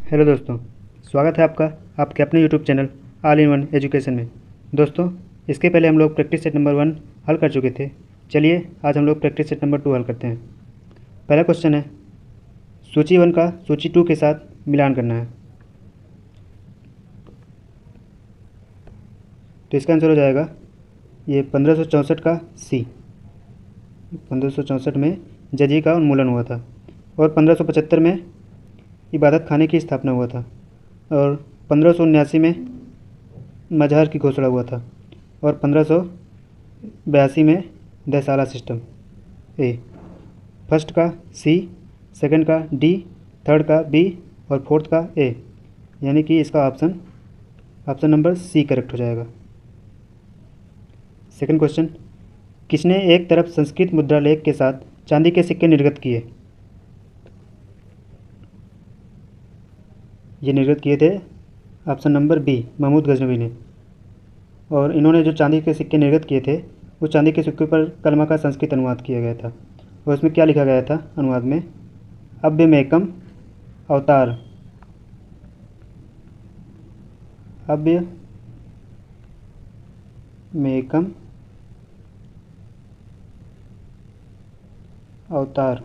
Hello दोस्तों, स्वागत है आपका आपके अपने YouTube channel all in one education में। दोस्तों, इसके पहले हम लोग प्रैक्टिस सेट नंबर 1 हल कर चुके थे। चलिए आज हम लोग प्रैक्टिस सेट नंबर 2 हल करते हैं। पहला क्वेश्चन है, सूची 1 का सूची 2 के साथ मिलान करना है। तो इसका आंसर हो जाएगा ये 1564 का सी। 1564 में जजी का उन्मूलन हुआ था और 1575 में इबादत खाने की स्थापना हुआ था और 1579 में मजहर की घोषणा हुआ था और 1582 में दहसाला सिस्टम। ए फर्स्ट का सी, सेकंड का डी, थर्ड का बी और फोर्थ का ए, यानी कि इसका ऑप्शन नंबर सी करेक्ट हो जाएगा। सेकंड क्वेश्चन, किसने एक तरफ संस्कृत मुद्रा लेख के साथ चांदी के सिक्के निर्गत किए? ये निर्गत किए थे option number B, Mahmud Ghaznavi ने। और इन्होंने जो चांदी के सिक्के निर्गत किए थे उस चांदी के सिक्के पर कलमा का संस्कृत अनुवाद किया गया था और उसमें क्या लिखा गया था अनुवाद में? अव्यमेकम अवतार, अव्यमेकम अवतार।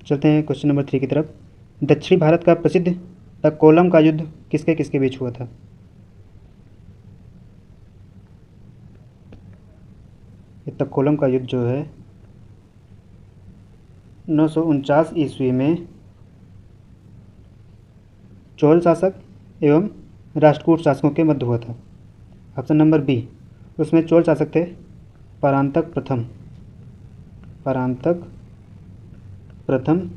चलते हैं क्वेश्चन नंबर 3 की तरफ। दक्षिणी भारत का प्रसिद्ध तक्कोलम का युद्ध किसके किसके बीच हुआ था? ये तक्कोलम का युद्ध जो है 949 ईस्वी में चोल शासक एवं राष्ट्रकूट शासकों के मध्य हुआ था। ऑप्शन नंबर बी, उसमें चोल शासक थे परांतक प्रथम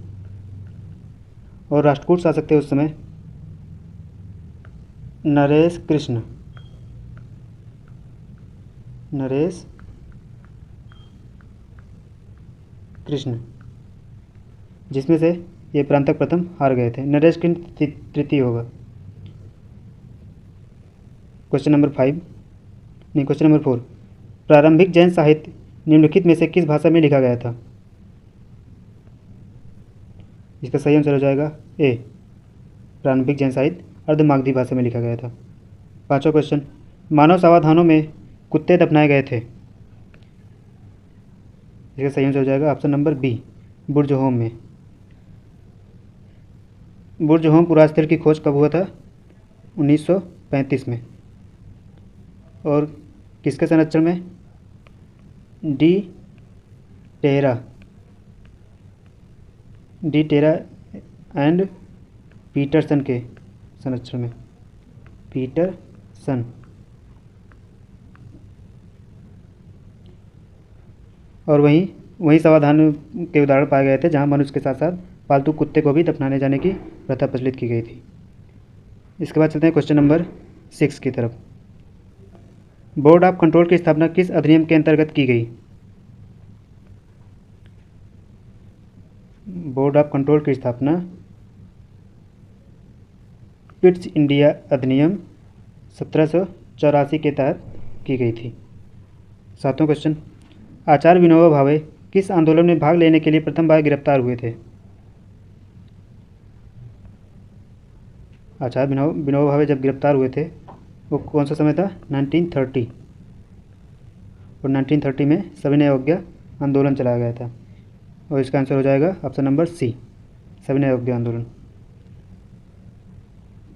और राष्ट्रकूट शासक थे उस समय नरेश कृष्ण, जिसमें से ये प्रांतक प्रथम हार गए थे। नरेश कृष्ण तृतीय होगा। क्वेश्चन नंबर 4, प्रारंभिक जैन साहित्य निम्नलिखित में से किस भाषा में लिखा गया था? इसका सही आंसर हो जाएगा ए, प्रारंभिक जैन साहित्य अर्धमागधी भाषा में लिखा गया था। पांचवा क्वेश्चन, मानव समाधानों में कुत्ते दफनाए गए थे। इसका सही आंसर हो जाएगा ऑप्शन नंबर बी, बुर्ज होम में। बुर्ज होम पुरास्थल की खोज कब हुआ था? 1935 में। और किसके संरक्षण में? डी टेरा एंड पीटरसन के संरक्षण में। पीटरसन। और वहीं समाधान के उदाहरण पाए गए थे जहां मनुष्य के साथ साथ पालतू कुत्ते को भी दफनाने जाने की प्रथा प्रचलित की गई थी। इसके बाद चलते हैं क्वेश्चन नंबर 6 की तरफ। बोर्ड ऑफ कंट्रोल की स्थापना किस अधिनियम के अंतर्गत की गई? बोर्ड ऑफ कंट्रोल की स्थापना पिट्स इंडिया अधिनियम 1784 के तहत की गई थी। सातवां क्वेश्चन, आचार्य विनोबा भावे किस आंदोलन में भाग लेने के लिए प्रथम बार गिरफ्तार हुए थे? आचार्य विनोबा भावे जब गिरफ्तार हुए थे वो कौन सा समय था? 1930। और 1930 में सविनय अवज्ञा आंदोलन चलाया गया था और इसका आंसर हो जाएगा ऑप्शन नंबर सी, सविनय अवज्ञा आंदोलन।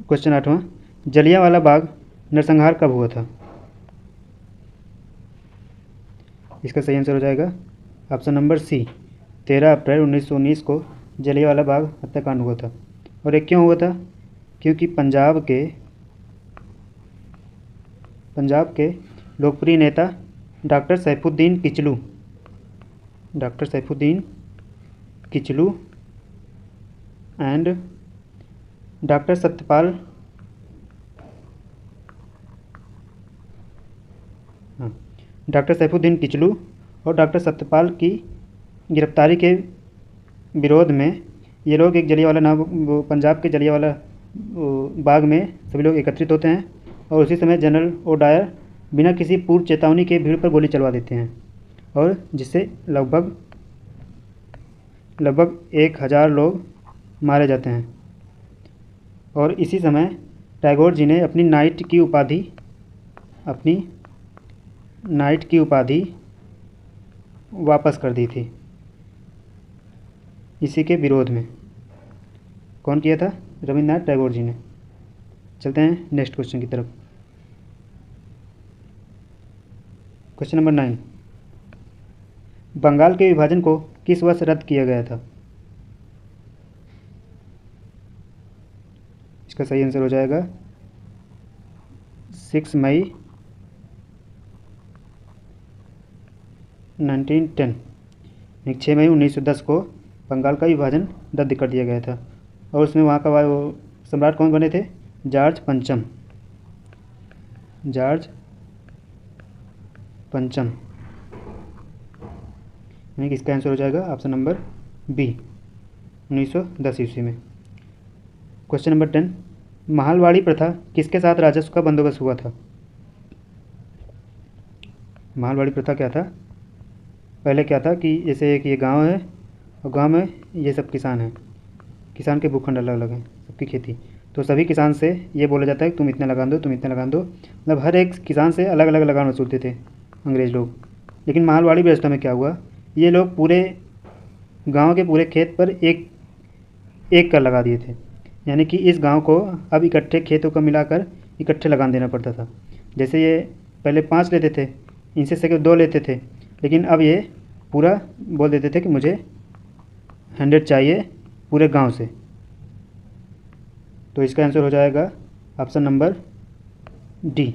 क्वेश्चन 8वां, जलियांवाला बाग नरसंहार कब हुआ था? इसका सही आंसर हो जाएगा ऑप्शन नंबर सी, 13 अप्रैल 1919 को जलियांवाला बाग हत्याकांड हुआ था। और ये क्यों हुआ था? क्योंकि पंजाब के लोकप्रिय नेता doctor Saifuddin Kitchlew and doctor Saifuddin Kitchlew और डॉक्टर सत्यपाल की गिरफ्तारी के विरोध में ये लोग एक पंजाब के जलियांवाला बाग में सभी लोग एकत्रित होते हैं और उसी समय जनरल ओडायर बिना किसी पूर्व चेतावनी के भीड़ पर गोली चलवा देते हैं और जिससे लगभग 1000 लोग मारे जाते हैं। और इसी समय टैगोर जी ने अपनी नाइट की उपाधि वापस कर दी थी, इसी के विरोध में। कौन किया था? रविन्द्रनाथ टैगोर जी ने। चलते हैं नेक्स्ट क्वेश्चन की तरफ। क्वेश्चन नंबर 9, बंगाल के विभाजन को किस वर्ष रद्द किया गया था? इसका सही आंसर हो जाएगा 6 मई 1910। 6 मई 1910 को बंगाल का विभाजन रद्द कर दिया गया था। और उसमें वहाँ का सम्राट कौन बने थे? जॉर्ज पंचम। यानी कि इसका आंसर हो जाएगा ऑप्शन नंबर बी, 1910 ईस्वी में। क्वेश्चन नंबर 10, महालवाड़ी प्रथा किसके साथ राजस्व का बंदोबस्त हुआ था? महालवाड़ी प्रथा क्या था? पहले क्या था कि जैसे एक ये गांव है और गांव में ये सब किसान हैं, किसान के भूखंड अलग अलग हैं, सबकी खेती, तो सभी किसान से ये बोला जाता है कि तुम इतना लगा दो, तुम इतना लगा दो, मतलब हर एक किसान से अलग अलग लगान वसूलते थे अंग्रेज़ लोग। लेकिन महालवाड़ी व्यवस्था में क्या हुआ, ये लोग पूरे गांव के पूरे खेत पर एक एक कर लगा दिए थे। यानी कि इस गांव को अब इकट्ठे खेतों को मिलाकर इकट्ठे लगान देना पड़ता था। जैसे ये पहले 5 लेते थे, इनसे से 2 लेते थे, लेकिन अब ये पूरा बोल देते थे कि मुझे 100 चाहिए पूरे गांव से। तो इसका आंसर हो जाएगा ऑप्शन नंबर डी,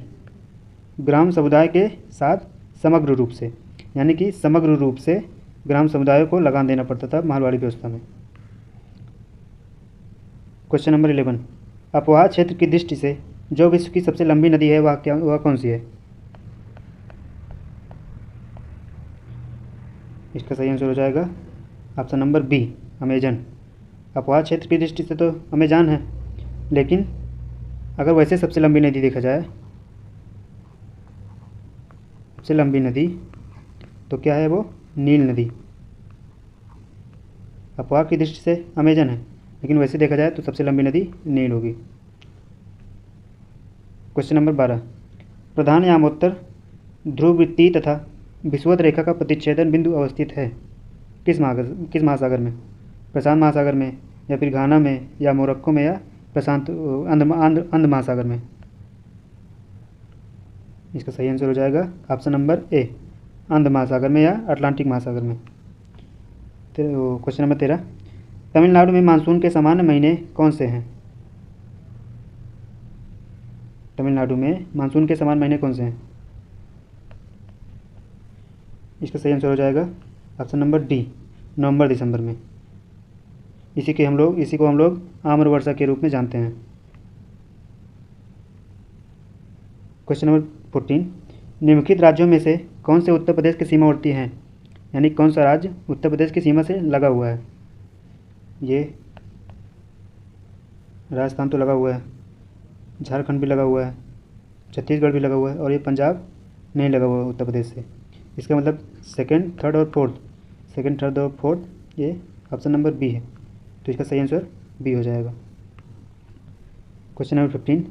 ग्राम समुदाय के साथ समग्र रूप से। यानी कि समग्र रूप से ग्राम समुदायों को लगान देना पड़ता था महालवाड़ी व्यवस्था में। क्वेश्चन नंबर 11, अपवाह क्षेत्र की दृष्टि से जो विश्व की सबसे लंबी नदी है वह कौन सी है? इसका सही आंसर हो जाएगा ऑप्शन नंबर बी, अमेजन। अपवाह क्षेत्र की दृष्टि से तो अमेजन है, लेकिन अगर वैसे सबसे लंबी नदी देखा जाए, सबसे लंबी नदी तो क्या है वो? नील नदी। अपवाह की दृष्टि से अमेजन है, लेकिन वैसे देखा जाए तो सबसे लंबी नदी नील होगी। क्वेश्चन नंबर 12, प्रधान यामोत्तर ध्रुववृत्तीय तथा विषुवत रेखा का प्रतिच्छेदन बिंदु अवस्थित है किस महासागर में? प्रशांत महासागर में, या फिर घाना में, या मोरक्को में, या प्रशांत अंध महासागर में? इसका सही आंसर हो जाएगा ऑप्शन नंबर ए, अंध महासागर में या अटलांटिक महासागर में। क्वेश्चन नंबर 13, तमिलनाडु में मानसून के सामान्य महीने कौन से हैं? तमिलनाडु में मानसून के सामान्य महीने कौन से हैं? इसका सही आंसर हो जाएगा ऑप्शन नंबर डी, नवंबर दिसंबर में। इसी को हम लोग आम्र वर्षा के रूप में जानते हैं। क्वेश्चन नंबर 14, निम्नलिखित राज्यों में से कौन से उत्तर प्रदेश की सीमावर्ती हैं? यानी कौन सा राज्य उत्तर प्रदेश की सीमा से लगा हुआ है? ये राजस्थान तो लगा हुआ है, झारखंड भी लगा हुआ है, छत्तीसगढ़ भी लगा हुआ है, और ये पंजाब नहीं लगा हुआ है उत्तर प्रदेश से। इसका मतलब सेकंड, थर्ड और फोर्थ ये ऑप्शन नंबर बी है, तो इसका सही आंसर बी हो जाएगा। क्वेश्चन नंबर 15,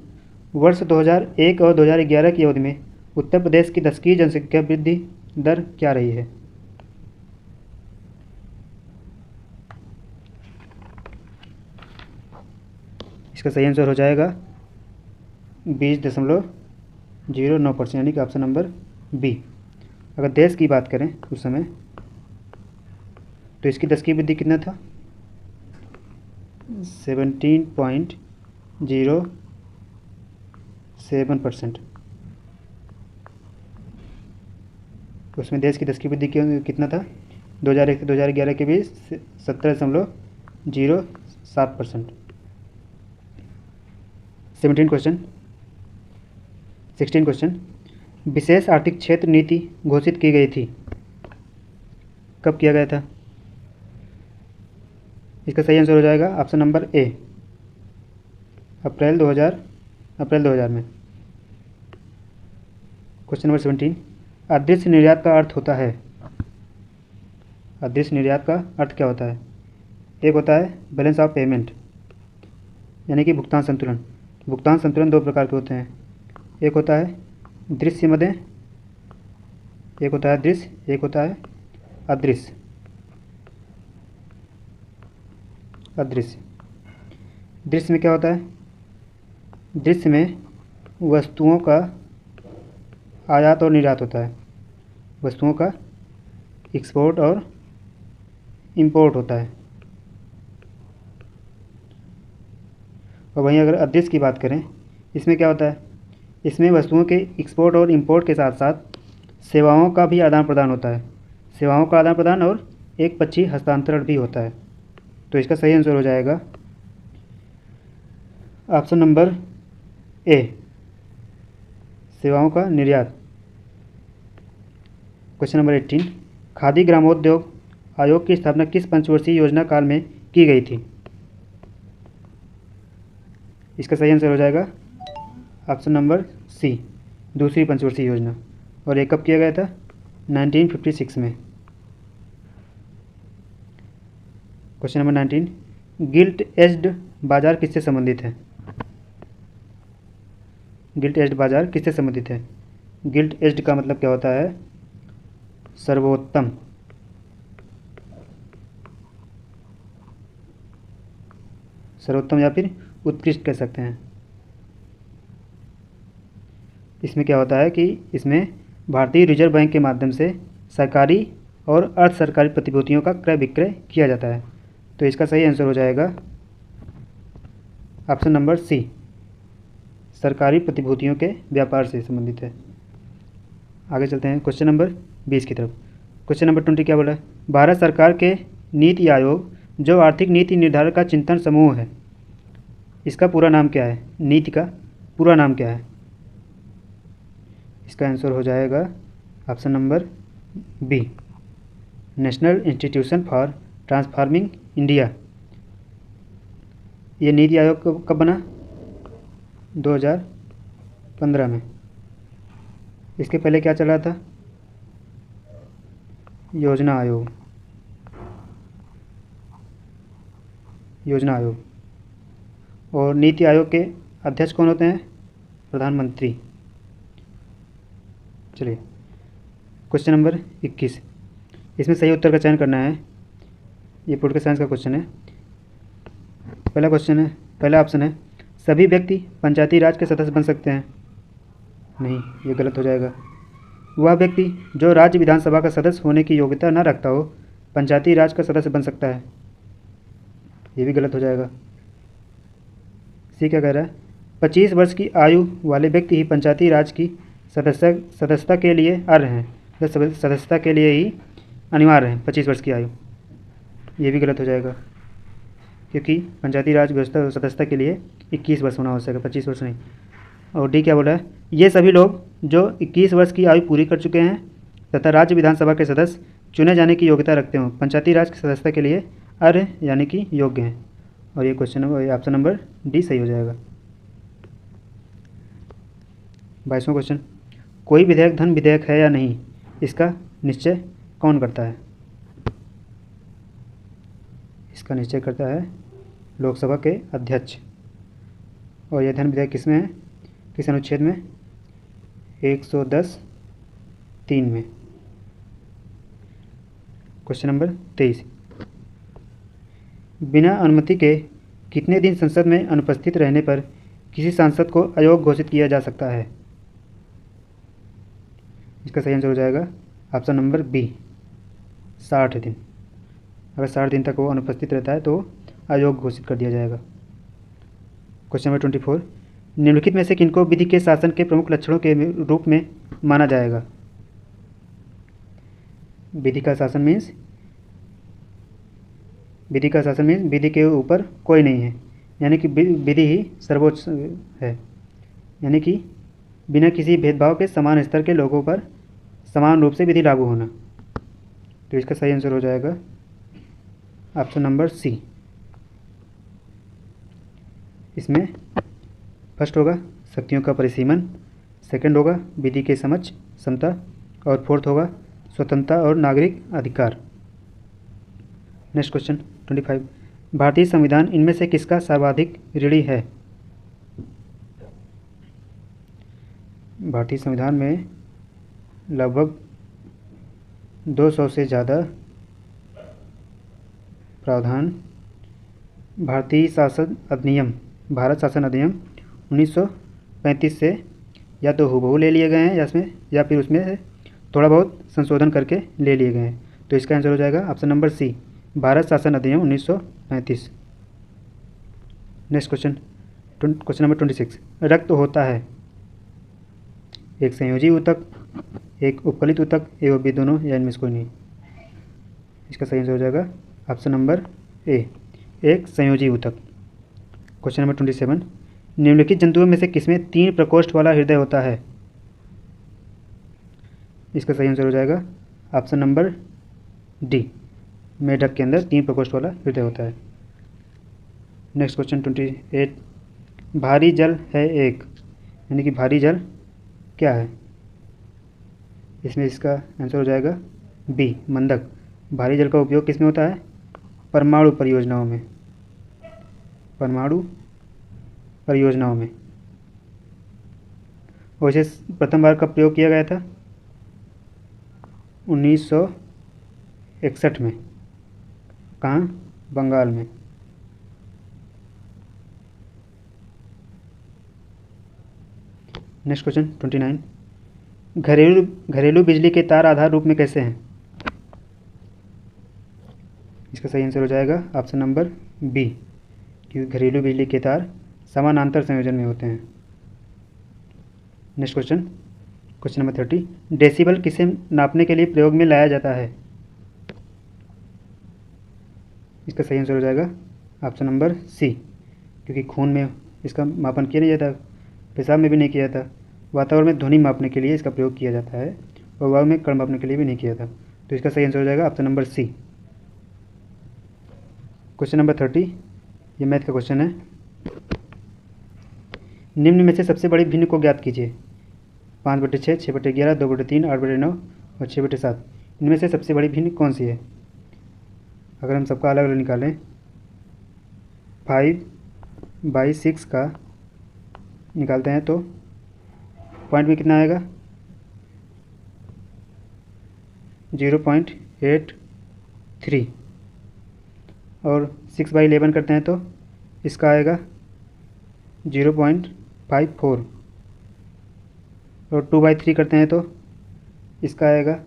वर्ष 2001 और 2011 की अवधि में उत्तर प्रदेश की दशकीय जनसंख्या वृद्धि दर क्या रही है? इसका सही आंसर हो जाएगा 20.09%, यानी कि ऑप्शन नंबर बी। अगर देश की बात करें उस समय तो इसकी दशकीय वृद्धि कितना था? 17.07%। उसमें देश की दशकीय वृद्धि कितना था? 2001 से 2011 के बीच 17.07%। 16 क्वेश्चन, विशेष आर्थिक क्षेत्र नीति घोषित की गई थी, कब किया गया था? इसका सही आंसर हो जाएगा ऑप्शन नंबर ए, अप्रैल 2000 में। क्वेश्चन नंबर 17, अदृश्य निर्यात का अर्थ होता है? अदृश्य निर्यात का अर्थ क्या होता है? एक होता है बैलेंस ऑफ पेमेंट, यानी कि भुगतान संतुलन। भुगतान संतुलन दो प्रकार के होते हैं, एक होता है दृश्य मदें, एक होता है दृश्य, एक होता है अदृश्य। अदृश्य दृश्य में क्या होता है? दृश्य में वस्तुओं का आयात और निर्यात होता है, वस्तुओं का एक्सपोर्ट और इंपोर्ट होता है। और वहीं अगर अदृश्य की बात करें, इसमें क्या होता है? इसमें वस्तुओं के एक्सपोर्ट और इंपोर्ट के साथ साथ सेवाओं का भी आदान प्रदान होता है, सेवाओं का आदान प्रदान और एक पक्षी हस्तांतरण भी होता है। तो इसका सही आंसर हो जाएगा ऑप्शन नंबर ए, सेवाओं का निर्यात। क्वेश्चन नंबर 18, खादी ग्रामोद्योग आयोग की स्थापना किस पंचवर्षीय योजना काल में की गई थी? इसका सही आंसर हो जाएगा ऑप्शन नंबर सी, दूसरी पंचवर्षीय योजना। और ये कब किया गया था? 1956 में। क्वेश्चन नंबर 19, गिल्ट एज्ड बाजार किससे संबंधित है? गिल्ट एज्ड बाजार किससे संबंधित है? गिल्ट एज्ड का मतलब क्या होता है? सर्वोत्तम। सर्वोत्तम या फिर उत्कृष्ट कह सकते हैं। इसमें क्या होता है कि इसमें भारतीय रिजर्व बैंक के माध्यम से सरकारी और अर्ध सरकारी प्रतिभूतियों का क्रय विक्रय किया जाता है। तो इसका सही आंसर हो जाएगा ऑप्शन नंबर सी, सरकारी प्रतिभूतियों के व्यापार से संबंधित है। आगे चलते हैं क्वेश्चन नंबर 20 की तरफ। क्वेश्चन नंबर 20 क्या बोला है? भारत सरकार के नीति आयोग जो आर्थिक नीति निर्धारण का चिंतन समूह है, इसका पूरा नाम क्या है? नीति का पूरा नाम क्या है? इसका आंसर हो जाएगा option number B, national institution for transforming India. ये नीति आयोग कब बना? 2015 में। इसके पहले क्या चल रहा था? योजना आयोग। योजना आयोग। और नीति आयोग के अध्यक्ष कौन होते हैं? प्रधानमंत्री। चलिए क्वेश्चन नंबर 21, इसमें सही उत्तर का चयन करना है। ये पॉलिटिकल साइंस का क्वेश्चन है। पहला क्वेश्चन है, पहला ऑप्शन है सभी व्यक्ति पंचायती राज के सदस्य बन सकते हैं। नहीं, ये गलत हो जाएगा। वह व्यक्ति जो राज्य विधानसभा का सदस्य होने की योग्यता न रखता हो पंचायती राज का सदस्य बन सकता है। ये भी गलत हो जाएगा। सी क्या कह रहा है? 25 वर्ष की आयु वाले व्यक्ति ही पंचायती राज की सदस्यता के लिए अर्ह हैं, सदस्यता के लिए ही अनिवार्य है 25 वर्ष की आयु। ये भी गलत हो जाएगा, क्योंकि पंचायती राज व्यवस्था सदस्यता के लिए 21 वर्ष होना आवश्यक है, 25 वर्ष नहीं। और डी क्या बोला है? ये सभी लोग जो 21 वर्ष की आयु पूरी कर चुके हैं तथा राज्य विधानसभा के सदस्य चुने जाने की योग्यता रखते हों पंचायती राज की सदस्यता के लिए अर्ह यानी कि योग्य हैं। और ये क्वेश्चन ऑप्शन नंबर डी सही हो जाएगा। 22वां क्वेश्चन, कोई विधेयक धन विधेयक है या नहीं, इसका निश्चय कौन करता है? इसका निश्चय करता है लोकसभा के अध्यक्ष। और यह धन विधेयक किसमें है? किस अनुच्छेद में? 110(3) में। क्वेश्चन नंबर 23, बिना अनुमति के कितने दिन संसद में अनुपस्थित रहने पर किसी सांसद को अयोग्य घोषित किया जा सकता है? इसका सही आंसर हो जाएगा ऑप्शन नंबर बी, 60 दिन। अगर 60 दिन तक वो अनुपस्थित रहता है तो अयोग्य घोषित कर दिया जाएगा। क्वेश्चन नंबर 24, निम्नलिखित में से किनको विधि के शासन के प्रमुख लक्षणों के रूप में माना जाएगा? विधि का शासन मीन्स विधि के ऊपर कोई नहीं है, यानी कि विधि ही सर्वोच्च है, यानी कि बिना किसी भेदभाव के समान स्तर के लोगों पर समान रूप से विधि लागू होना। तो इसका सही आंसर हो जाएगा ऑप्शन नंबर सी। इसमें फर्स्ट होगा शक्तियों का परिसीमन, सेकंड होगा विधि के समक्ष समता, और फोर्थ होगा स्वतंत्रता और नागरिक अधिकार। नेक्स्ट क्वेश्चन 25, भारतीय संविधान इनमें से किसका सर्वाधिक ऋणी है? भारतीय संविधान में लगभग 200 से ज़्यादा प्रावधान भारतीय शासन अधिनियम, भारत शासन अधिनियम 1935 से या तो हूबहू ले लिए गए हैं या फिर उसमें से थोड़ा बहुत संशोधन करके ले लिए गए हैं। तो इसका आंसर हो जाएगा ऑप्शन नंबर सी, भारत शासन अधिनियम 1935। Next question number 26। रक्त होता है एक संयोजी ऊतक, एक उपकलित ऊतक, एवं भी दोनों, या इनमें से कोई नहीं। इसका सही आंसर हो जाएगा ऑप्शन नंबर ए, एक संयोजी ऊतक। Question number 27। निम्नलिखित जंतुओं में से किसमें 3 प्रकोष्ठ वाला हृदय होता है? इसका सही आंसर हो जाएगा ऑप्शन नंबर डी, मेढक के अंदर 3 प्रकोष्ठ वाला हृदय होता है। Next question 28। भारी जल है एक, यानी कि भारी जल क्या है? इसमें इसका आंसर हो जाएगा बी, मंदक। भारी जल का उपयोग किस में होता है? परमाणु परियोजनाओं में, परमाणु परियोजनाओं में। और इसे प्रथम बार कब प्रयोग किया गया था? 1961 में। कहाँ? बंगाल में। Next question 29। घरेलू बिजली के तार आधार रूप में कैसे हैं? इसका सही आंसर हो जाएगा ऑप्शन नंबर बी, क्योंकि घरेलू बिजली के तार समानांतर संयोजन में होते हैं। Next question number 30। डेसिबल किसे नापने के लिए प्रयोग में लाया जाता है? इसका सही आंसर हो जाएगा ऑप्शन नंबर सी, क्योंकि खून में इसका मापन किया नहीं जाता, पेशाब में भी नहीं किया जाता, वातावरण में ध्वनि मापने के लिए इसका प्रयोग किया जाता है, और वायु में कण मापने के लिए भी नहीं किया जाता। तो इसका सही आंसर हो जाएगा option number C. Question number 30, ये मैथ का क्वेश्चन है। निम्न में से सबसे बड़ी भिन्न को ज्ञात कीजिए। 5/6, 6/11, 2/3, 8/9 और 6/7। इनमें से सबसे बड़ी भिन्न कौन सी है? अगर हम सबका अलग अलग निकालें, 5/6 का निकालते हैं तो पॉइंट में कितना आएगा? 0.83। और 6/11 करते हैं तो इसका आएगा 0.54। और 2/3 करते हैं तो इसका आएगा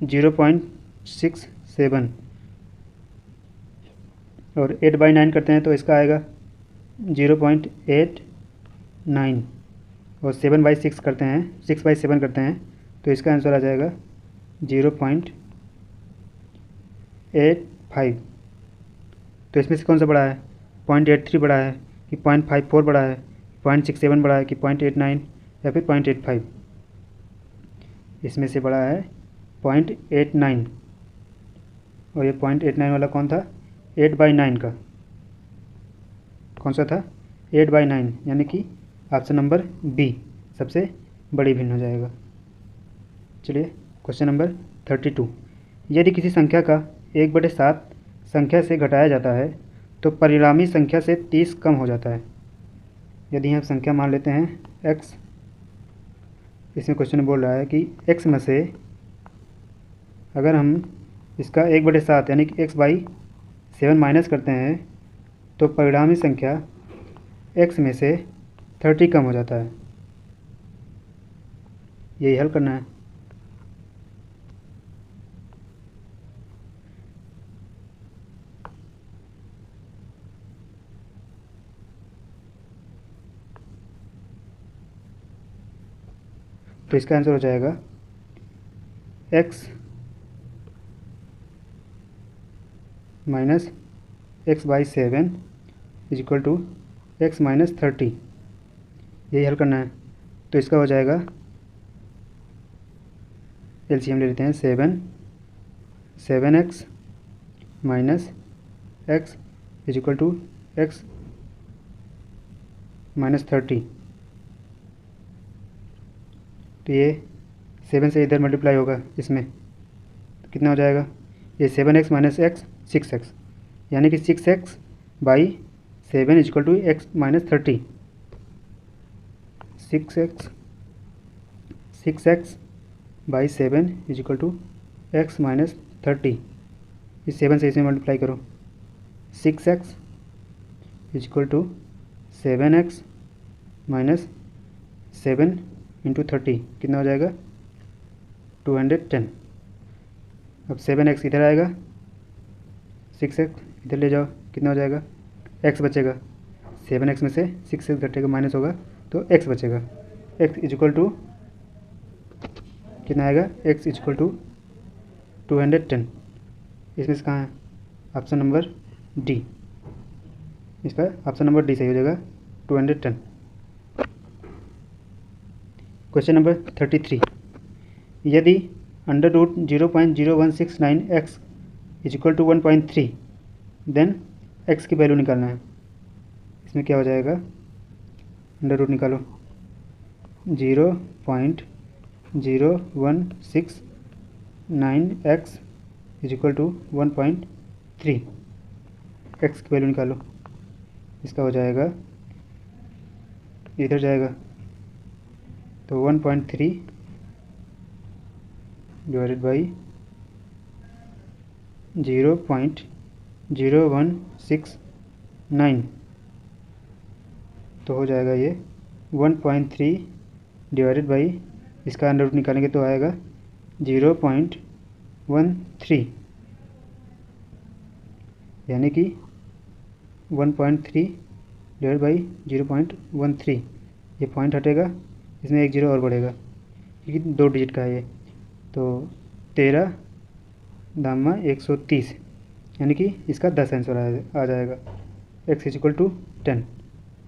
0.67। और 8/9 करते हैं तो इसका आएगा 0.89। और 7/6 करते हैं, 6/7 करते हैं तो इसका आंसर आ जाएगा 0.85। तो इसमें से कौन सा बड़ा है? 0.83 बड़ा है कि 0.54 बड़ा है, 0.67 बड़ा है कि 0.89 या फिर 0.85? इसमें से बड़ा है 0.89। और ये 0.89 वाला कौन था? 8/9 का। कौन सा था? 8/9, यानी कि ऑप्शन नंबर बी सबसे बड़ी भिन्न हो जाएगा। चलिए क्वेश्चन नंबर 32। यदि किसी संख्या का 1/7 संख्या से घटाया जाता है तो परिणामी संख्या से 30 कम हो जाता है। यदि हम संख्या मान लेते हैं x, इसमें क्वेश्चन बोल रहा है कि x में से अगर हम इसका 1/7 यानी कि x/7 माइनस करते हैं तो परिणामी संख्या x में से 30 कम हो जाता है। यही हल करना है। तो इसका आंसर हो जाएगा x minus x/7 is equal to x minus 30। यही हल करना है। तो इसका हो जाएगा, एलसीएम ले लेते हैं, 7x minus x is equal to x minus 30। तो ये 7 से इधर मल्टीप्लाई होगा इसमें, तो कितना हो जाएगा? ये 7x माइनस x 6x, यानी कि 6x/7 equal to x minus 30। 6x/7 equal to x minus 30। इस 7 से इसमें मल्टीप्लाई करो। 6x equal to 7x minus 7 into 30 कितना हो जाएगा 210। अब 7x इधर आएगा, 6x इधर ले जाओ, कितना हो जाएगा x बचेगा। 7x में से 6x घटेगा, माइनस होगा तो x बचेगा। x इक्वल टू कितना आएगा, x इक्वल टू 210। इसमें से कहाँ है, ऑप्शन नंबर डी। इसका ऑप्शन नंबर डी सही हो जाएगा 210। क्वेश्चन नंबर 33, यदि under root 0.0169x equal to 1.3 then x की वैल्यू निकालना है। इसमें क्या हो जाएगा, अंडर रूट निकालो। 0.0169x इक्वल टू 1.3, x की वैल्यू निकालो। इसका हो जाएगा, इधर जाएगा तो 1.3 डिवाइडेड बाई 0.0169 तो हो जाएगा ये 1.3 डिवाइडेड बाई, इसका अंडर रूट निकालेंगे तो आएगा 0.13, यानी कि 1.3 डिवाइड बाई 0.13। ये पॉइंट हटेगा, इसमें एक जीरो और बढ़ेगा क्योंकि 2 डिजिट का है ये, तो 13 दामा 130, यानी कि इसका 10 आंसर आ जाएगा। x equal to 10,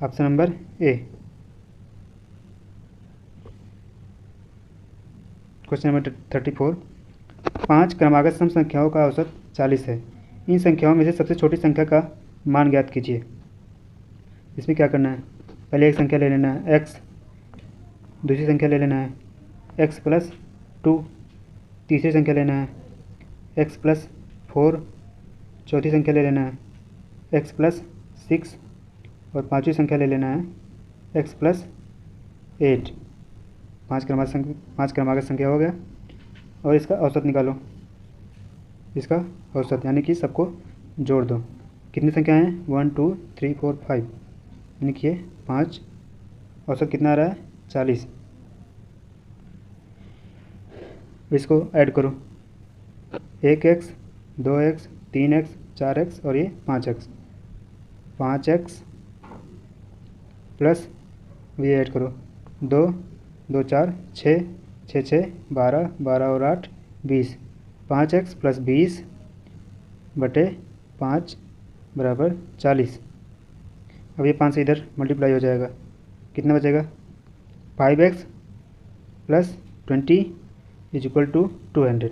option number A. Question number 34, 5 क्रमागत सम संख्याओं का औसत 40 है। इन संख्याओं में से सबसे छोटी संख्या का मान ज्ञात कीजिए। इसमें क्या करना है, पहले एक संख्या ले लेना है x, दूसरी संख्या ले लेना है x प्लस 2, तीसरी संख्या लेना है x प्लस 4, चौथी संख्या ले लेना है x प्लस 6 और पाँचवीं संख्या ले लेना है x प्लस 8। पाँच क्रमागत संख्या हो गया, और इसका औसत निकालो। इसका औसत यानी कि सबको जोड़ दो। कितनी संख्या हैं, 1 2 3 4 5, यानी कि ये 5, औसत कितना आ रहा है 40। इसको ऐड करो, 1x 2x 3x 4x और ये 5x। 5x प्लस ये ऐड करो, 2 2 4 6 6 6 12 12 और 8 20। 5x प्लस 20 बटे 5 बराबर 40। अब ये 5 से इधर मल्टीप्लाई हो जाएगा, कितना बचेगा, 5x plus 20 is equal to 200।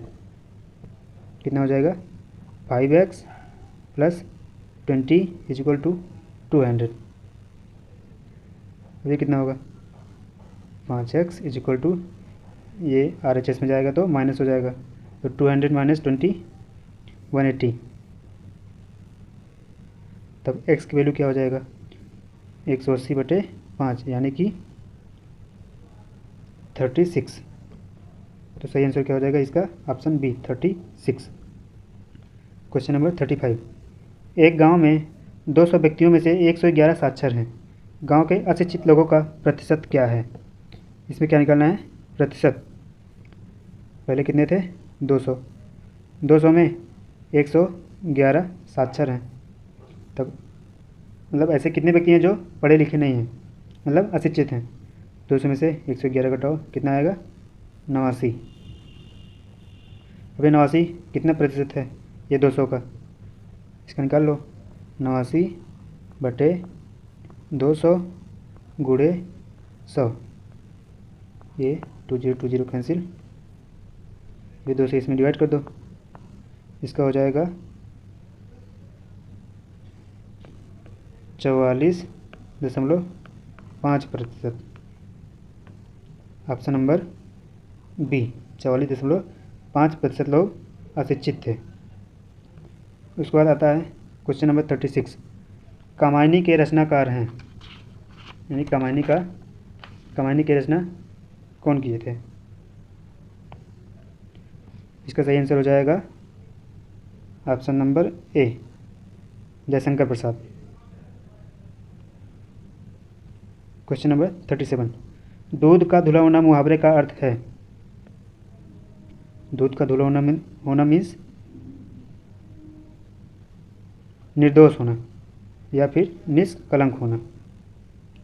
कितना हो जाएगा, 5x plus 20 is equal to 200। ये कितना होगा, 5x इज इक्वल टू, ये RHS में जाएगा तो माइनस हो जाएगा, तो 200 माइनस 20 180। तब x की वैल्यू क्या हो जाएगा, 180 बटे 5 यानी कि 36। तो सही आंसर क्या हो जाएगा इसका, ऑप्शन बी 36। क्वेश्चन नंबर 35, एक गांव में 200 व्यक्तियों में से 111 साक्षर हैं। गांव के अशिक्षित लोगों का प्रतिशत क्या है। इसमें क्या निकालना है, प्रतिशत। पहले कितने थे, 200, 200 में 111 साक्षर हैं। तब मतलब ऐसे कितने व्यक्ति हैं जो पढ़े लिखे नहीं हैं, मतलब अशिक्षित हैं। 200 में से 111 घटाओ, कितना आएगा, 89। अभी 89 कितना प्रतिशत है, ये 200 का, इसका निकाल लो। 89 बटे 200 गुणे 100, ये 20 कैंसिल, ये 2 से इसमें डिवाइड कर दो, इसका हो जाएगा 44.5%। ऑप्शन नंबर बी 44.5% लोग अशिक्षित थे। उसके बाद आता है क्वेश्चन नंबर 36, कामायनी के रचनाकार हैं, यानी कामायनी की रचना कौन किए थे? इसका सही आंसर हो जाएगा ऑप्शन नंबर ए, जयशंकर प्रसाद। क्वेश्चन नंबर 37, दूध का धुला होना मुहावरे का अर्थ है। दूध का धुला होना मीन्स निर्दोष होना या फिर निष्कलंक होना।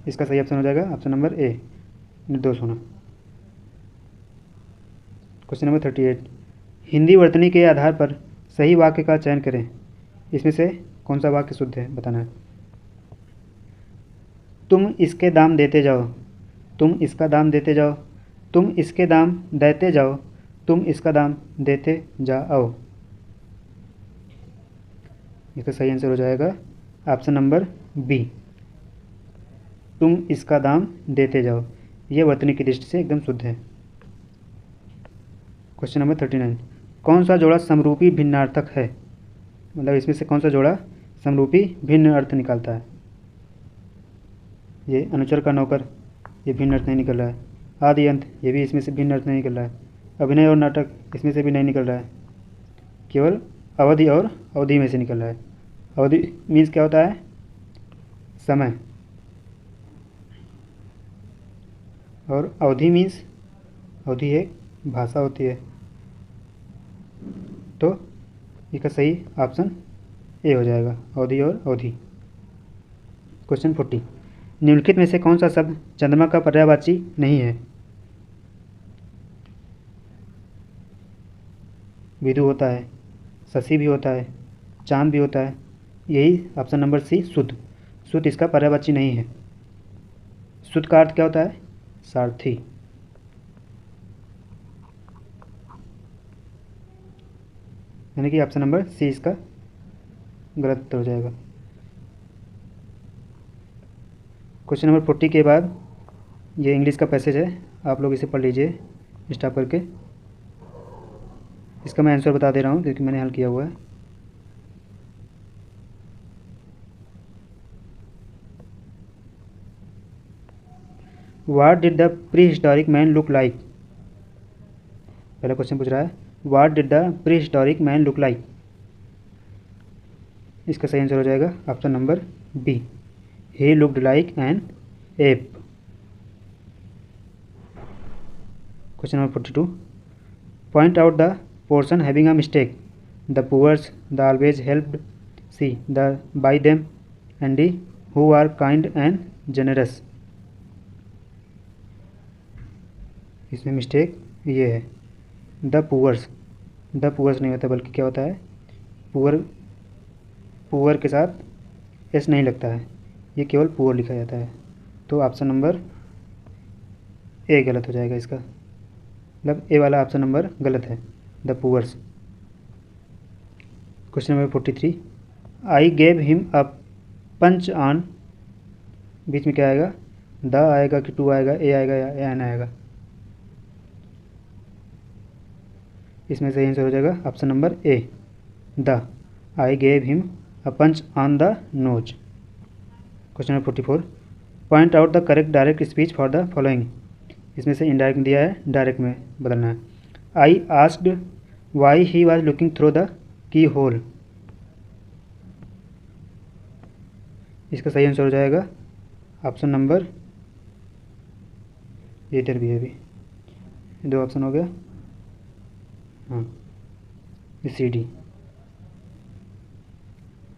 इसका सही ऑप्शन हो जाएगा ऑप्शन नंबर ए, निर्दोष होना। क्वेश्चन नंबर 38, हिंदी वर्तनी के आधार पर सही वाक्य का चयन करें। इसमें से कौन सा वाक्य शुद्ध है बताना है। तुम इसके दाम देते जाओ, तुम इसका दाम देते जाओ, तुम इसके दाम देते जाओ, तुम इसका दाम देते जाओ। इसका सही आंसर हो जाएगा ऑप्शन नंबर बी, तुम इसका दाम देते जाओ। यह वर्तनी की दृष्टि से एकदम शुद्ध है। क्वेश्चन नंबर 39, कौन सा जोड़ा समरूपी भिन्नार्थक है? मतलब इसमें से कौन सा जोड़ा समरूपी भिन्न अर्थ निकालता है? ये अनुचर का नौकर, ये भिन्न अर्थ नहीं निकल रहा है। आदि अंत, ये भी इसमें से भिन्न अर्थ नहीं निकल रहा है। अभिनय और नाटक, इसमें से भी नहीं निकल रहा है। केवल अवधि और अवधि में से निकल रहा है। अवधि मीन्स क्या होता है? समय। और अवधि मीन्स, अवधि एक भाषा होती है। तो इसका सही ऑप्शन ए हो जाएगा, अवधि और अवधि। क्वेश्चन 40, निम्नलिखित में से कौन सा शब्द चंद्रमा का पर्यायवाची नहीं है? विदु होता है, शशि भी होता है, चांद भी होता है। यही ऑप्शन नंबर सी, शुद्ध। शुद्ध इसका पर्यायवाची नहीं है। शुद्ध का अर्थ क्या होता है? सारथी। यानी कि ऑप्शन नंबर सी इसका गलत उत्तर हो जाएगा। क्वेश्चन नंबर 40 के बाद ये इंग्लिश का पैसेज है, आप लोग इसे पढ़ लीजिए स्टॉप करके। इसका मैं आंसर बता दे रहा हूँ क्योंकि मैंने हल किया हुआ है। What did the pre historic man look like? पहला क्वेश्चन पूछ रहा है what did the pre historic man look like. इसका सही आंसर हो जाएगा option number B, he looked like an ape. Question number 42, point out the portion having a mistake. The poors, the always helped, C the by them, and D who are kind and generous. इसमें mistake ये है, the poors. The poors नहीं होता बल्कि क्या होता है? Poor, poor के साथ एस नहीं लगता है, ये केवल पुअर लिखा जाता है। तो ऑप्शन नंबर ए गलत हो जाएगा इसका, मतलब ए वाला ऑप्शन नंबर गलत है, the poors. Question number 43, I gave him a punch on. बीच में क्या आएगा? द आएगा कि टू आएगा, ए आएगा या एन आएगा? इसमें सही आंसर हो जाएगा option number A, the. I gave him a punch on the nose. Question number 44, point out the correct direct speech for the following. इसमें से इनडायरेक्ट दिया है, डायरेक्ट में बदलना है। I asked why he was looking through the keyhole. इसका सही answer हो जाएगा ऑप्शन नंबर, इधर भी है, भी दो ऑप्शन हो गया, हाँ, सी डी।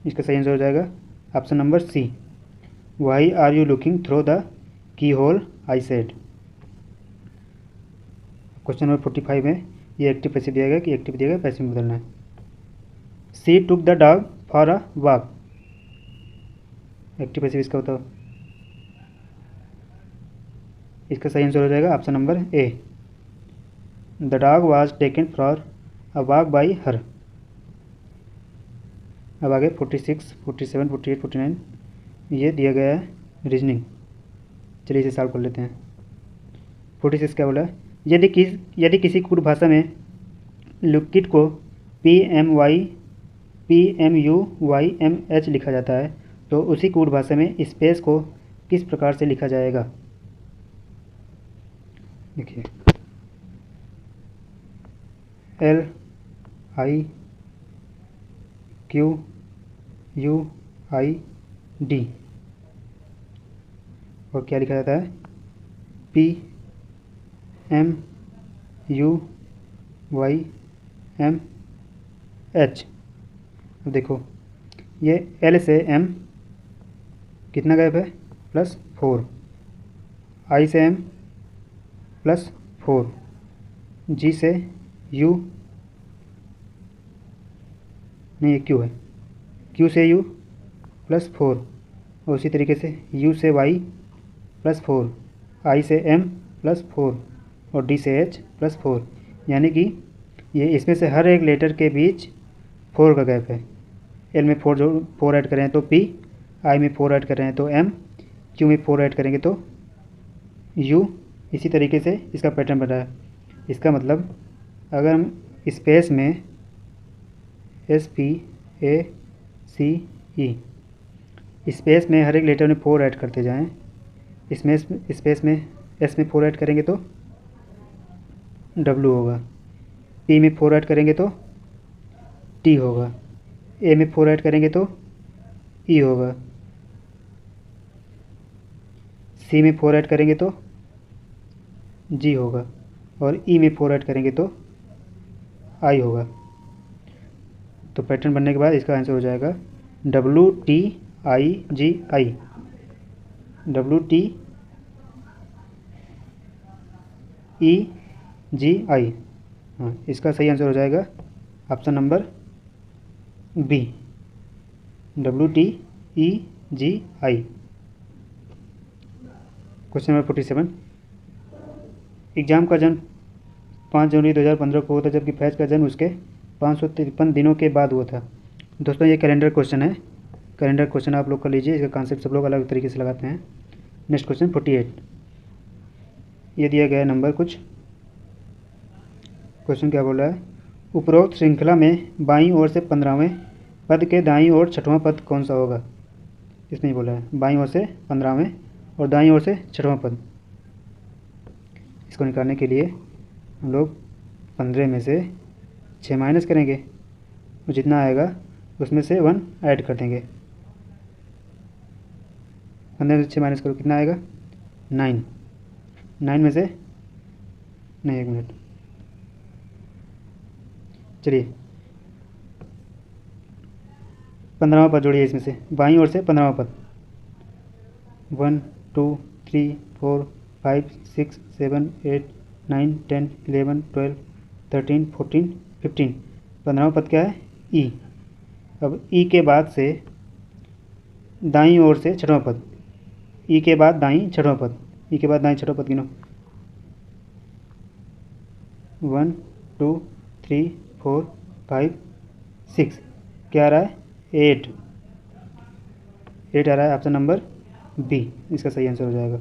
इसका सही आंसर हो जाएगा option number C, why are you looking through the keyhole I said. Question number 45 में ये एक्टिव पैसिव दिया गया कि एक्टिव दिया गया पैसिव में बदलना है। She took the dog for a walk. Active passive इसका होता है। इसका सही आंसर हो जाएगा option number A, the dog was taken for a walk by her. अब आगे 46, 47, 48, 49 ये दिया गया है रीजनिंग। चलिए इसे सॉल्व कर लेते हैं। 46 क्या बोला है? यदि किसी कुट भाषा में लिक्विड को PMY PMUYMH लिखा जाता है, तो उसी कूट भाषा में स्पेस को किस प्रकार से लिखा जाएगा? देखिए, LIQUID, और क्या लिखा जाता है? PMUYMH। अब देखो, ये L से M कितना गैप है? +4, I से M +4, G से U, नहीं, ये Q है, Q से U +4, और उसी तरीके से U से Y +4, I से M +4 और D से H +4, यानी कि ये इसमें से हर एक लेटर के बीच 4 का गैप है। L में 4 ऐड करें तो P, I में 4 ऐड कर रहे हैं तो M, Q में 4 ऐड करेंगे तो U। इसी तरीके से इसका पैटर्न बन रहा है। इसका मतलब अगर हम स्पेस में SPACE, स्पेस में हर एक लेटर में 4 ऐड करते जाएं, इसमें स्पेस में S में 4 ऐड करेंगे तो W होगा, P में 4 ऐड करेंगे तो T होगा, A में 4 ऐड करेंगे तो E होगा, C में 4 ऐड करेंगे तो G होगा, और E में 4 ऐड करेंगे तो I होगा। तो पैटर्न बनने के बाद इसका आंसर हो जाएगा WTIGI, WTEGI। हाँ, इसका सही आंसर हो जाएगा option number B, WTEGI। Question number 47, exam का जन्म 5 जनवरी 2015 को हुआ था, जबकि फैज का जन्म उसके 553 दिनों के बाद हुआ था। दोस्तों, ये कैलेंडर क्वेश्चन है। कैलेंडर क्वेश्चन आप लोग कर लीजिए, इसका कॉन्सेप्ट सब लोग अलग तरीके से लगाते हैं। नेक्स्ट क्वेश्चन 48, ये दिया गया नंबर कुछ। क्वेश्चन क्या बोल रहा है? उपरोक्त श्रृंखला में बाईं ओर से 15वें पद के दाईं ओर 6वां पद कौन सा होगा? इसमें ही बोला है बाईं ओर से 15वें और दाईं ओर से 6वां पद। इसको निकालने के लिए हम लोग 15 में से 6 माइनस करेंगे, और जितना आएगा उसमें से 1 ऐड कर देंगे। 15 में से 6 माइनस करो, कितना आएगा? 9। 9 में से, नहीं, 1 मिनट, चलिए 15वां पद जोड़िए इसमें से, बाईं ओर से 15वां पद। 1 2 3 4 5 6 7 8 9 10 11 12 13 14 15। 15वां पद क्या है? ई। अब ई के बाद से दाईं ओर से 6वां पद, ई के बाद दाईं 6वां पद, ई के बाद दाईं 6वां पद गिनो। 1 2 3 4 5 6, क्या आ रहा है? 8 आ रहा है। ऑप्शन नंबर बी इसका सही आंसर हो जाएगा।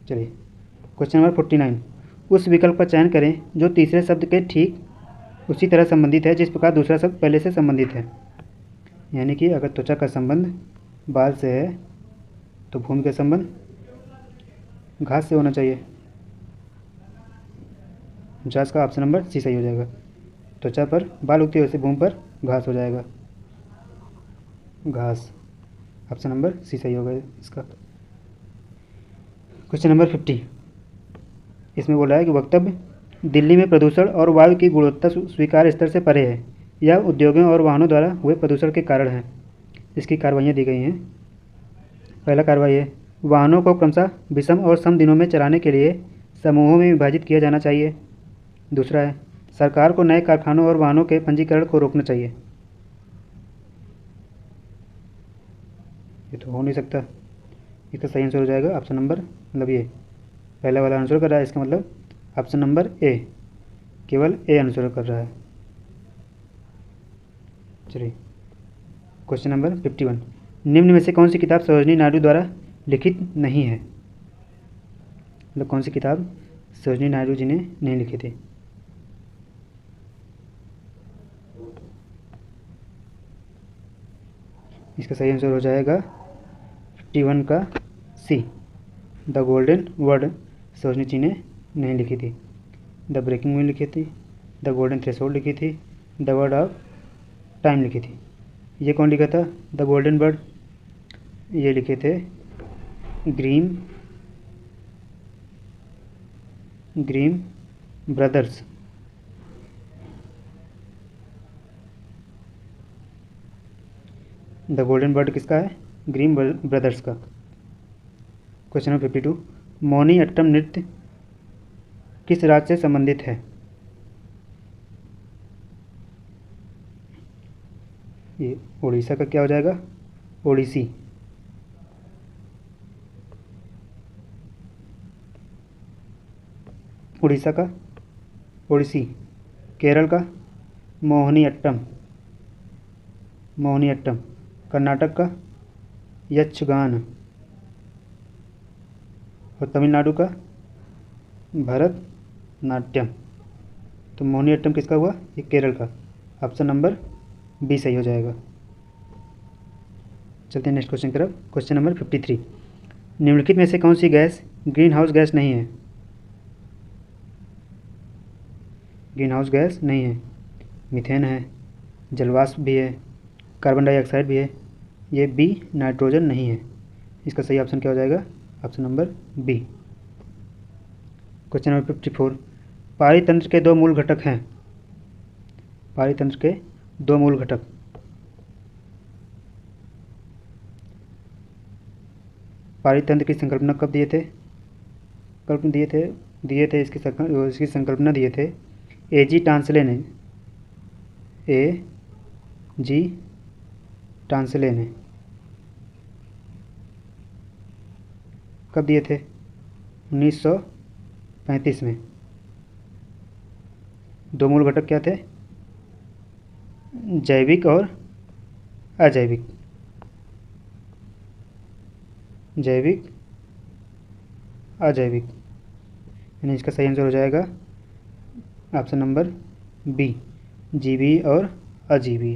चलिए क्वेश्चन नंबर 49, उस विकल्प का चयन करें जो तीसरे शब्द के ठीक उसी तरह संबंधित है जिस प्रकार दूसरा शब्द पहले से संबंधित है। यानी कि अगर त्वचा का संबंध बाल से है तो भूमि का संबंध घास से होना चाहिए। घास का ऑप्शन नंबर सी सही हो जाएगा। त्वचा पर बाल उगती है, वैसे भूमि पर घास हो जाएगा, घास। ऑप्शन नंबर सी सही होगा इसका। क्वेश्चन नंबर 50, इसमें बोला है कि वक्तव्य दिल्ली में प्रदूषण और वायु की गुणवत्ता स्वीकार्य स्तर से परे है, यह उद्योगों और वाहनों द्वारा हुए प्रदूषण के कारण है। इसकी कार्रवाइयाँ दी गई हैं। पहला कार्रवाई है, वाहनों को क्रमशः विषम और सम दिनों में चलाने के लिए समूहों में विभाजित किया जाना चाहिए। दूसरा है, सरकार को नए कारखानों और वाहनों के पंजीकरण को रोकना चाहिए। ये तो हो नहीं सकता। इसका सही आंसर हो जाएगा ऑप्शन नंबर, मतलब ये पहला वाला आंसर कर रहा है, इसका मतलब ऑप्शन नंबर ए, केवल ए आंसर कर रहा है। चलिए क्वेश्चन नंबर 51, निम्न में से कौन सी किताब सरोजिनी नायडू द्वारा लिखित नहीं है? मतलब कौन सी किताब सरोजिनी नायडू जी ने नहीं लिखी थी? इसका सही आंसर हो जाएगा 51 का सी, द गोल्डन वर्ड सरोजनी ने नहीं लिखी थी, द ब्रेकिंग न्यूज लिखी थी, द गोल्डन थ्रेशोल्ड लिखी थी, द वर्ड ऑफ टाइम लिखी थी। ये कौन लिखा था द गोल्डन बर्ड? ये लिखे थे Grimm brothers. The golden bird किसका है? ग्रीम ब्रदर्स का। क्वेश्चन नंबर 52, मोहिनी अट्टम नृत्य किस राज्य से संबंधित है? ये उड़ीसा का क्या हो जाएगा? ओडिसी। उड़ीसा का ओडिसी। केरल का मोहिनी अट्टम। कर्नाटक का यक्षगान और तमिलनाडु का भरतनाट्यम। तो मोहिनी अट्टम किसका हुआ? ये केरल का। ऑप्शन नंबर बी सही हो जाएगा। चलते हैं नेक्स्ट क्वेश्चन की तरफ। क्वेश्चन नंबर 53, निम्नलिखित में से कौन सी गैस ग्रीन हाउस गैस नहीं है? ग्रीन हाउस गैस नहीं है। मीथेन है, जलवाष्प भी है, कार्बन डाइऑक्साइड भी है। ये बी नाइट्रोजन नहीं है। इसका सही ऑप्शन क्या हो जाएगा? Option number B. Question number 54, पारितंत्र के दो मूल घटक हैं। पारितंत्र के दो मूल घटक। पारितंत्र की संकल्पना कब दिए थे? इसकी संकल्पना दिए थे ए.जी. टांसले ने। ए.जी. टांसले ने कब दिए थे? 1935 में। दो मूल घटक क्या थे? जैविक और अजैविक। जैविक अजैविक, यानी इसका सही आंसर हो जाएगा ऑप्शन नंबर बी, जीवी और अजीवी।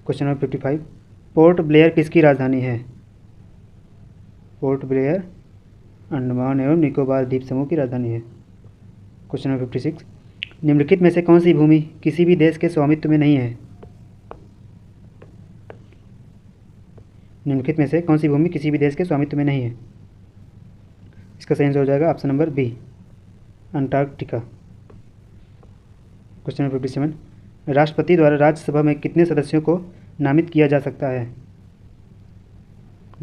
क्वेश्चन नंबर 55, पोर्ट ब्लेयर किसकी राजधानी है? पोर्ट ब्लेयर अंडमान एवं निकोबार द्वीप समूह की राजधानी है। क्वेश्चन नंबर 56, निम्नलिखित में से कौन सी भूमि किसी भी देश के स्वामित्व में नहीं है? निम्नलिखित में से कौन सी भूमि किसी भी देश के स्वामित्व में नहीं है? इसका सही आंसर हो जाएगा option number B, Antarctica. Question number 57, राष्ट्रपति द्वारा राज्यसभा में कितने सदस्यों को नामित किया जा सकता है?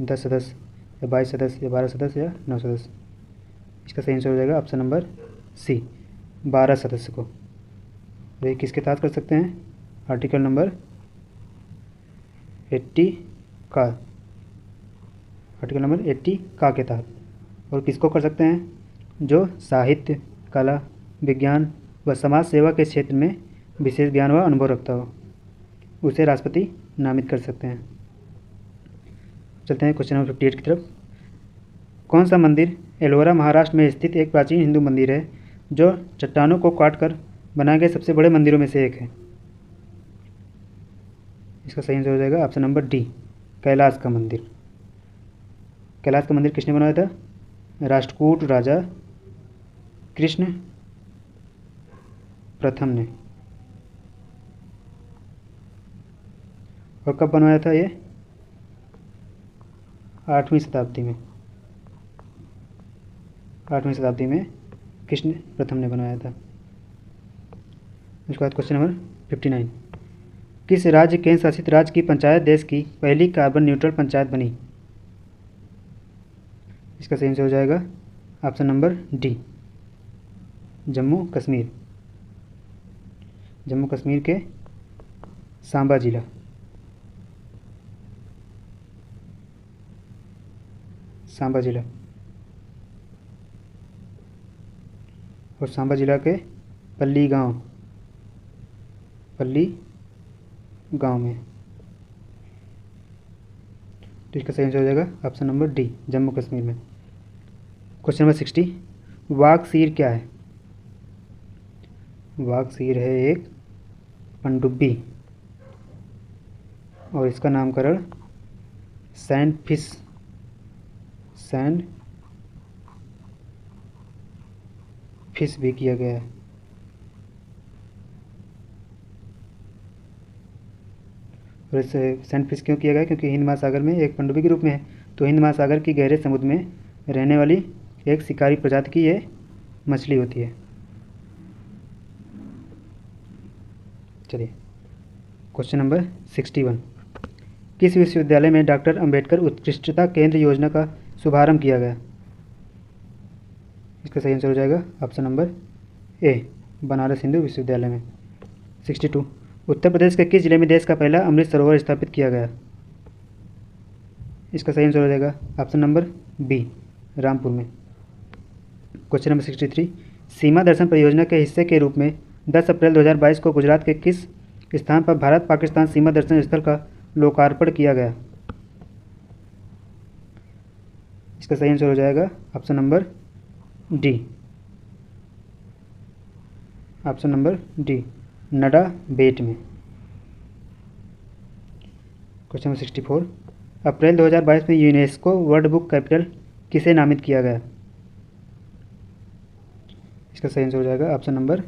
10 सदस्य या 22 सदस्य या 12 सदस्य या 9 सदस्य। इसका सही आंसर हो जाएगा ऑप्शन नंबर सी, 12 सदस्य को। वे किसके तहत कर सकते हैं? आर्टिकल नंबर 80 का। आर्टिकल नंबर 80 का के तहत। और किसको कर सकते हैं? जो साहित्य, कला, विज्ञान व समाज सेवा के क्षेत्र में विशेष ज्ञान व अनुभव रखता हो, उसे राष्ट्रपति नामित कर सकते हैं। चलते हैं क्वेश्चन नंबर 58 की तरफ। कौन सा मंदिर एलोरा महाराष्ट्र में स्थित एक प्राचीन हिंदू मंदिर है जो चट्टानों को काटकर बनाए गए सबसे बड़े मंदिरों में से एक है? इसका सही आंसर हो जाएगा ऑप्शन नंबर डी, कैलाश का मंदिर। कैलाश का मंदिर किसने बनाया था? राष्ट्रकूट राजा कृष्ण प्रथम ने। और कब बनवाया था ये? 8वीं शताब्दी में। 8वीं शताब्दी में कृष्ण प्रथम ने बनवाया था। उसके बाद क्वेश्चन नंबर 59, किस राज्य केंद्र शासित राज्य की पंचायत देश की पहली कार्बन न्यूट्रल पंचायत बनी? इसका सही आंसर हो जाएगा option number D, Jammu Kashmir. Jammu Kashmir के सांबा जिला। सांबा जिला और सांबा जिला के पल्ली गांव में। तो इसका सही आंसर हो जाएगा option number D, Jammu Kashmir में। क्वेश्चन नंबर 60, वागसीर क्या है? वागसीर है एक पनडुब्बी। और इसका नामकरण सैंड फिश भी किया गया है। और इस सैंड फिश क्यों किया गया, क्योंकि हिंद महासागर में एक पनडुब्बी के रूप में है, तो हिंद महासागर की गहरे समुद्र में रहने वाली एक शिकारी प्रजाति की ये मछली होती है। चलिए क्वेश्चन नंबर 61, किस विश्वविद्यालय में डॉक्टर अंबेडकर उत्कृष्टता केंद्र योजना का शुभारंभ किया गया? इसका सही आंसर हो जाएगा ऑप्शन नंबर ए, बनारस हिंदू विश्वविद्यालय में। 62, उत्तर प्रदेश के किस जिले में देश का पहला अमृत सरोवर स्थापित किया गया? इसका सही आंसर हो जाएगा ऑप्शन नंबर बी, रामपुर में। क्वेश्चन नंबर 63, सीमा दर्शन परियोजना के हिस्से के रूप में 10 अप्रैल 2022 को गुजरात के किस स्थान पर भारत पाकिस्तान सीमा दर्शन स्थल का लोकार्पण किया गया? इसका सही आंसर हो जाएगा ऑप्शन नंबर डी, नडा बेट में। क्वेश्चन नंबर 64, अप्रैल 2022 में यूनेस्को वर्ल्ड बुक कैपिटल किसे नामित किया गया? इसका सही आंसर हो जाएगा ऑप्शन नंबर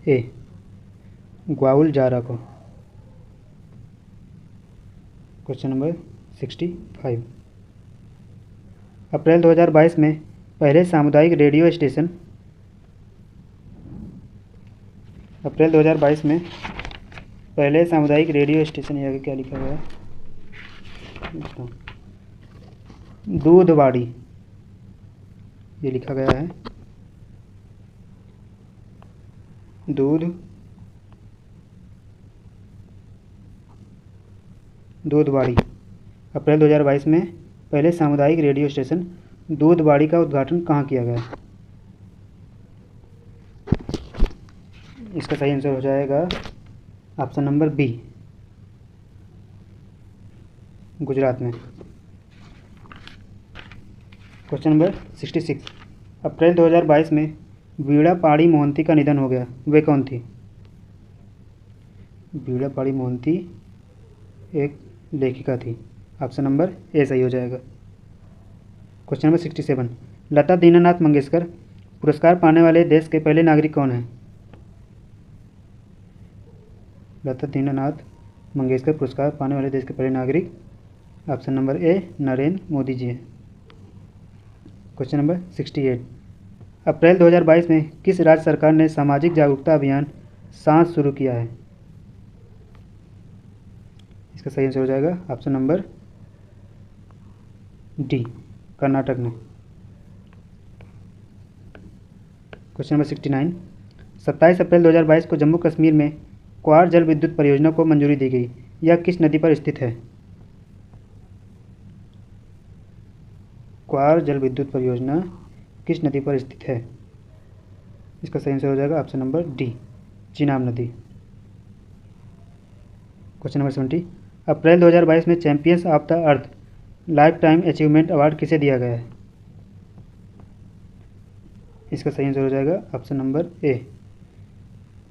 ए, ग्वाउल जारा को। क्वेश्चन नंबर 65, अप्रैल 2022 में पहले सामुदायिक रेडियो स्टेशन ये आगे क्या लिखा गया है? दूधवाड़ी, ये लिखा गया है दूधवाड़ी। अप्रैल 2022 में पहले सामुदायिक रेडियो स्टेशन दूधवाड़ी का उद्घाटन कहाँ किया गया? इसका सही आंसर हो जाएगा ऑप्शन नंबर बी, गुजरात में। क्वेश्चन नंबर 66, अप्रैल 2022 में वीणा पाड़ी मोहंती का निधन हो गया, वे कौन थी? वीणा पाड़ी मोहंती एक लेखिका थी, ऑप्शन नंबर ए सही हो जाएगा। क्वेश्चन नंबर 67, लता दीनानाथ मंगेशकर पुरस्कार पाने वाले देश के पहले नागरिक कौन हैं? लता दीनानाथ मंगेशकर पुरस्कार पाने वाले देश के पहले नागरिक option number A, Narendra Modi ji हैं। क्वेश्चन नंबर 68, अप्रैल 2022 में किस राज्य सरकार ने सामाजिक जागरूकता अभियान सांस शुरू किया है? इसका सही आंसर हो जाएगा ऑप्शन नंबर डी, कर्नाटक में। क्वेश्चन नंबर 69, 27 अप्रैल 2022 को जम्मू कश्मीर में क्वार जल विद्युत परियोजना को मंजूरी दी गई, यह किस नदी पर स्थित है? क्वार जल विद्युत परियोजना किस नदी पर स्थित है? इसका सही आंसर हो जाएगा ऑप्शन नंबर डी, चिनाब नदी। क्वेश्चन नंबर 70, अप्रैल 2022 में champions of the earth life time achievement award किसे दिया गया है? इसका सही आंसर हो जाएगा ऑप्शन नंबर ए,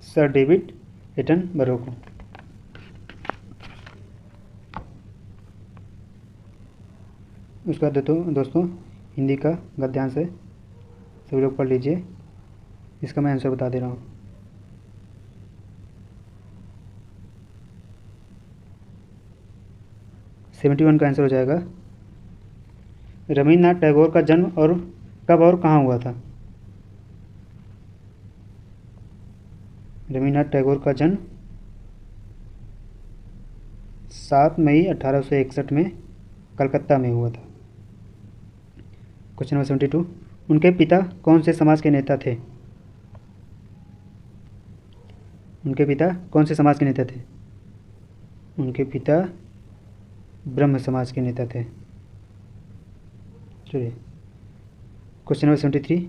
सर डेविड एटनबरो को। उसका दोस्तों हिंदी का गद्यांश है, सभी लोग पढ़ लीजिए, इसका मैं आंसर बता दे रहा हूँ। सेवेंटी 71 का आंसर हो जाएगा रवींद्रनाथ टैगोर का जन्म और कब और कहाँ हुआ था? रवींद्रनाथ टैगोर का जन्म 7 मई 1861 में कलकत्ता में हुआ था। क्वेश्चन नंबर 72, उनके पिता कौन से समाज के नेता थे? उनके पिता कौन से समाज के नेता थे? उनके पिता ब्रह्म समाज के नेता थे। चलिए क्वेश्चन नंबर 73,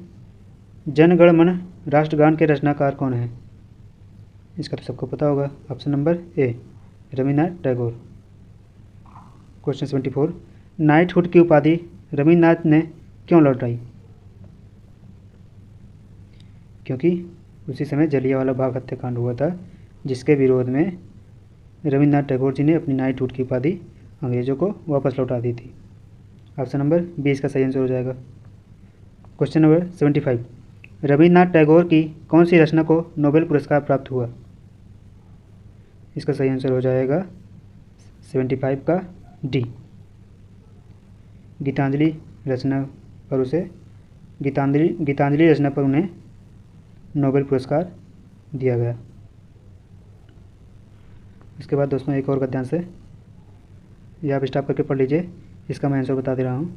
जन गण मन राष्ट्रगान के रचनाकार कौन है? इसका तो सबको पता होगा, ऑप्शन नंबर ए, रवींद्रनाथ टैगोर। क्वेश्चन 74, नाइटहुड की उपाधि रवींद्रनाथ ने क्यों लौटाई? क्योंकि उसी समय जलियांवाला बाग हत्याकांड हुआ था, जिसके विरोध में रविन्द्रनाथ टैगोर जी ने अपनी नाइटहुड की उपाधि अंग्रेज़ों को वापस लौटा दी थी। ऑप्शन नंबर बी इसका सही आंसर हो जाएगा। क्वेश्चन नंबर 75, रविन्द्रनाथ टैगोर की कौन सी रचना को नोबेल पुरस्कार प्राप्त हुआ? इसका सही आंसर हो जाएगा 75 का डी, गीतांजलि रचना पर उसे गीतांजलि रचना पर उन्हें नोबेल पुरस्कार दिया गया। इसके बाद दोस्तों एक और गद्यांश है, ये आप स्टॉप करके पढ़ लीजिए, इसका मैं आंसर बता दे रहा हूँ।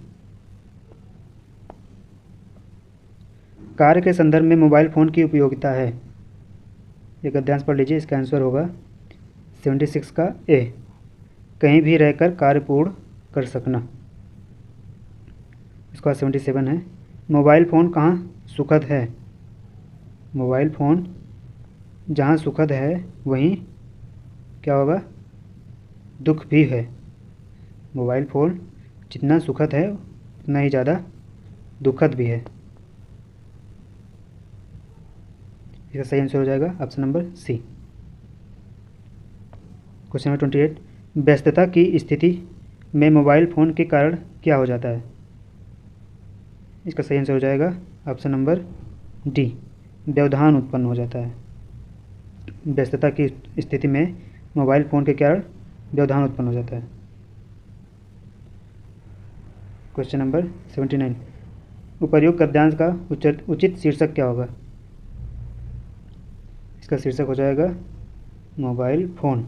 कार्य के संदर्भ में मोबाइल फ़ोन की उपयोगिता है। ये गद्यांश पढ़ लीजिए, इसका आंसर होगा 76 का ए, कहीं भी रहकर कार्य पूर्ण कर सकना। इसका 77 है, मोबाइल फ़ोन कहाँ सुखद है? मोबाइल फ़ोन जहाँ सुखद है वहीं क्या होगा? दुख भी है। मोबाइल फ़ोन जितना सुखद है उतना ही ज़्यादा दुखद भी है। इसका सही आंसर हो जाएगा option number C. Question number 28, व्यस्तता की स्थिति में मोबाइल फ़ोन के कारण क्या हो जाता है? इसका सही आंसर हो जाएगा ऑप्शन नंबर डी, व्यवधान उत्पन्न हो जाता है। व्यस्तता की स्थिति में मोबाइल फ़ोन के कारण व्यवधान उत्पन्न हो जाता है। क्वेश्चन नंबर 79, उपर्युक्त गद्यांश का उचित शीर्षक क्या होगा? इसका शीर्षक हो जाएगा mobile phone,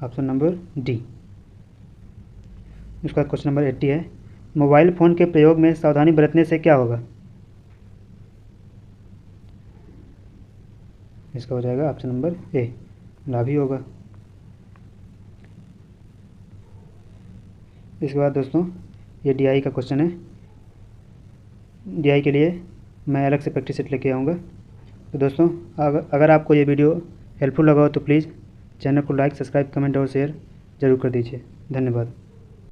option number D. उसका क्वेश्चन नंबर 80 है, मोबाइल फ़ोन के प्रयोग में सावधानी बरतने से क्या होगा? इसका हो जाएगा ऑप्शन नंबर ए, लाभ ही होगा। इसके बाद दोस्तों ये डीआई का क्वेश्चन है, डीआई के लिए मैं अलग से प्रैक्टिस सेट लेके आऊँगा। तो दोस्तों अगर आपको ये वीडियो हेल्पफुल लगा हो तो प्लीज़ चैनल को लाइक, सब्सक्राइब, कमेंट और शेयर ज़रूर कर दीजिए। धन्यवाद।